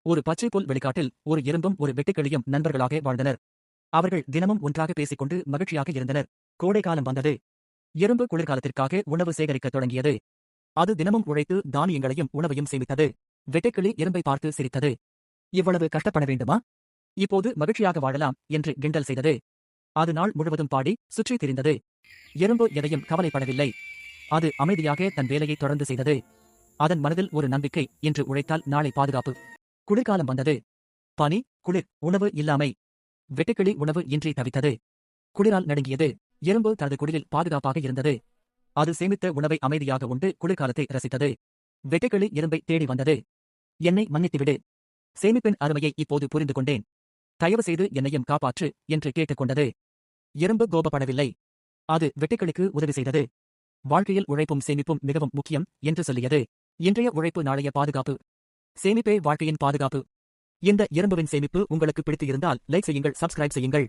ஒரு பச்சை புல் வெளிக்காட்டில் ஒரு எறும்பும் ஒரு வெட்டுக்கிளியும் நண்பர்களாக வாழ்ந்தனர். அவர்கள் தினமும் ஒன்றாக பேசிக்கொண்டு மகிழ்ச்சியாக இருந்தனர். கோடைக்காலம் வந்தது. எறும்பு குளிர்காலத்திற்காக உணவு சேகரிக்கத் தொடங்கியது. அது தினமும் உழைத்து தானியங்களையும் உணவையும் சேமித்தது. வெட்டுக்கிளி எறும்பை பார்த்து சிரித்தது. இவ்வளவு கஷ்டப்பட வேண்டுமா? இப்போது மகிழ்ச்சியாக வாழலாம் என்று கிண்டல் செய்தது. அது நாள் முழுவதும் பாடி சுற்றி திரிந்தது. எறும்பு எதையும் கவலைப்படவில்லை. அது அமைதியாக தன் வேலையை தொடர்ந்து செய்தது. அதன் மனதில் ஒரு நம்பிக்கை, இன்று உழைத்தால் நாளை பாதுகாப்பு. குளிர்காலம் வந்தது. பனி, குளிர், உணவு இல்லாமை. வெட்டுக்கிளி உணவு இன்றி தவித்தது. குளிரால் நடுங்கியது. எறும்பு தனது குடிலில் பாதுகாப்பாக இருந்தது. அது சேமித்த உணவை அமைதியாக உண்டு குளிர்காலத்தை ரசித்தது. வெட்டுக்கிளி எறும்பை தேடி வந்தது. என்னை மன்னித்துவிடு. சேமிப்பின் அருமையை இப்போது புரிந்து கொண்டேன். தயவு செய்து என்னையும் காப்பாற்று என்று கேட்டுக்கொண்டது. எறும்பு கோபப்படவில்லை. அது வெட்டுக்கிளிக்கு உதவி செய்தது. வாழ்க்கையில் உழைப்பும் சேமிப்பும் மிகவும் முக்கியம் என்று சொல்லியது. இன்றைய உழைப்பு நாளைய பாதுகாப்பு. சேமிப்பே வாழ்க்கையின் பாதுகாப்பு. இந்த எறும்புவின் சேமிப்பு உங்களுக்கு பிடித்து இருந்தால் லைக் செய்யுங்கள், சப்ஸ்கிரைப் செய்யுங்கள்.